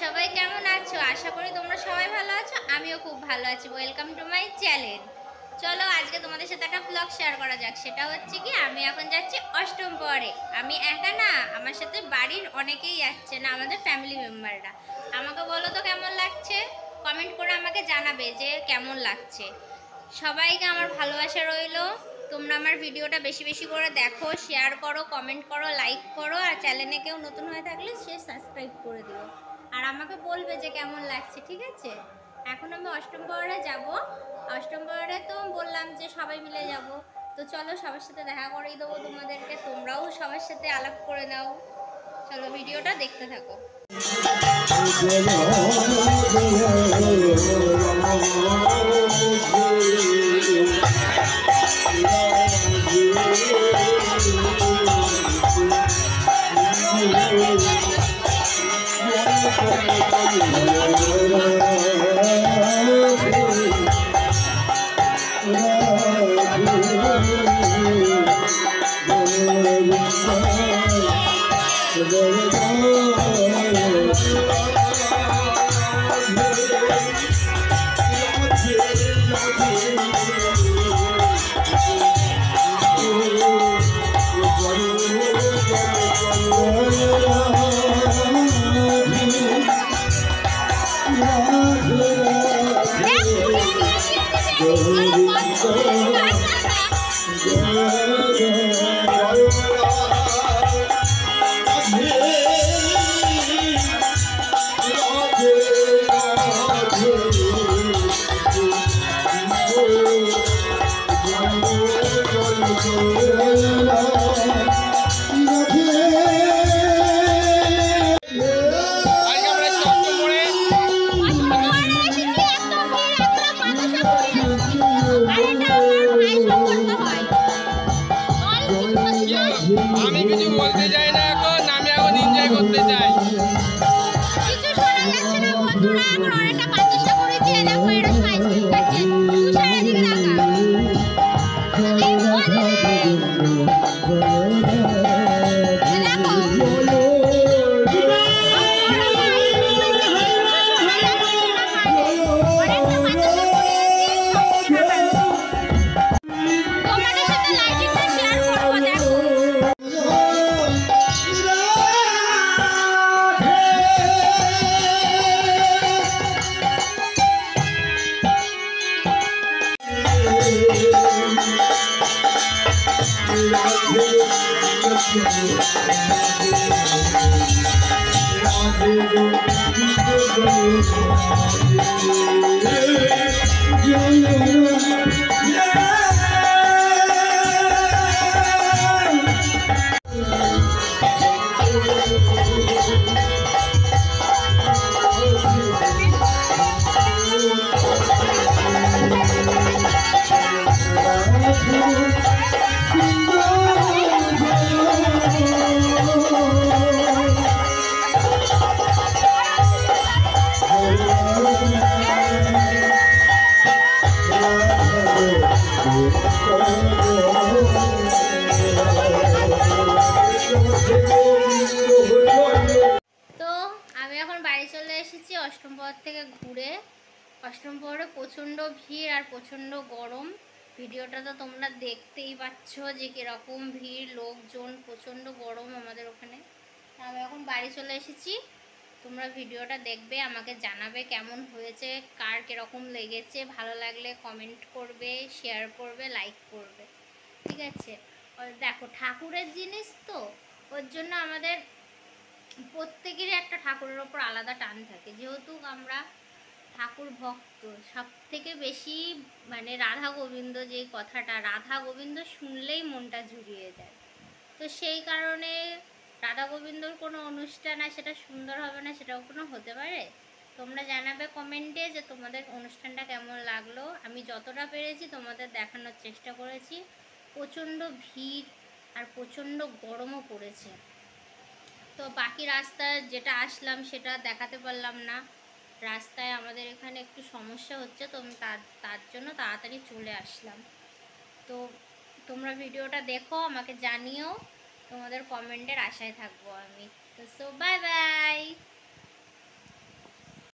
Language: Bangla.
সবাই কেমন আছো? আশা করি তোমরা সবাই ভালো আছো। আমিও খুব ভালো আছি। Welcome to my channel. চলো আজকে তোমাদের সাথে একটা ব্লগ শেয়ার করা যাক। সেটা হচ্ছে কি, আমি এখন যাচ্ছি অষ্টম প্রহরে। আমি একা না, আমার সাথে বাড়ির অনেকেই যাচ্ছে, না আমাদের ফ্যামিলি মেম্বাররা। আমাকে বলো তো কেমন লাগছে, কমেন্ট করে আমাকে জানাবে যে কেমন লাগছে। সবাইকে আমার ভালোবাসা রইলো। তোমরা আমার ভিডিওটা বেশি বেশি করে দেখো, শেয়ার করো, কমেন্ট করো, লাইক করো, আর চ্যানেলে কেউ নতুন হয়ে থাকলে সে সাবস্ক্রাইব করে দিও। আর আমাকে বলবে যে কেমন লাগছে, ঠিক আছে? এখন আমি অষ্টম প্রহরে যাব। অষ্টম প্রহরে তো বললাম যে সবাই মিলে যাব। তো চলো সবার সাথে দেখা করেই দেবো তোমাদেরকে, তোমরাও সবার সাথে আলাপ করে নাও। চলো ভিডিওটা দেখতে থাকো। আমি কিছু বলতে চাই না, এখন আমি এখন এনজয় করতে চাই। কিছু শোনা যাচ্ছে না বন্ধুরা, এখন অনেকটা প্রচেষ্টা করেছি। দেখো এরা সবাই স্পিড করছে। তুষারের দিকে তাকা। এই বলে অষ্টম প্রহর থেকে ঘুরে। অষ্টম প্রহরে প্রচণ্ড ভিড় আর প্রচণ্ড গরম। ভিডিওটা তো তোমরা দেখতেই পাচ্ছ যে কীরকম ভিড়, লোকজন, প্রচণ্ড গরম আমাদের ওখানে। আমি এখন বাড়ি চলে এসেছি। তোমরা ভিডিওটা দেখবে, আমাকে জানাবে কেমন হয়েছে, কার কীরকম লেগেছে। ভালো লাগলে কমেন্ট করবে, শেয়ার করবে, লাইক করবে, ঠিক আছে? দেখো ঠাকুরের জিনিস তো, ওর জন্য আমাদের প্রত্যেকেরই একটা ঠাকুরের ওপর আলাদা টান থাকে। যেহেতু আমরা ঠাকুর ভক্ত, সব থেকে বেশি মানে রাধা গোবিন্দ, যে কথাটা রাধা গোবিন্দ শুনলেই মনটা জুড়িয়ে যায়। তো সেই কারণে রাধা গোবিন্দর কোনো অনুষ্ঠান আর সেটা সুন্দর হবে না, সেটাও কোনো হতে পারে? তোমরা জানাবে কমেন্টে যে তোমাদের অনুষ্ঠানটা কেমন লাগলো। আমি যতটা পেরেছি তোমাদের দেখানোর চেষ্টা করেছি। প্রচণ্ড ভিড় আর প্রচণ্ড গরমও পড়েছে। তো বাকি রাস্তা যেটা আসলাম সেটা দেখাতে পারলাম না। রাস্তায় আমাদের এখানে একটু সমস্যা হচ্ছে, তো আমি তার জন্য তাড়াতাড়ি চলে আসলাম। তো তোমরা ভিডিওটা দেখো, আমাকে জানিও, তোমাদের কমেন্টের আশায় থাকবো আমি। তো সো বাই বাই।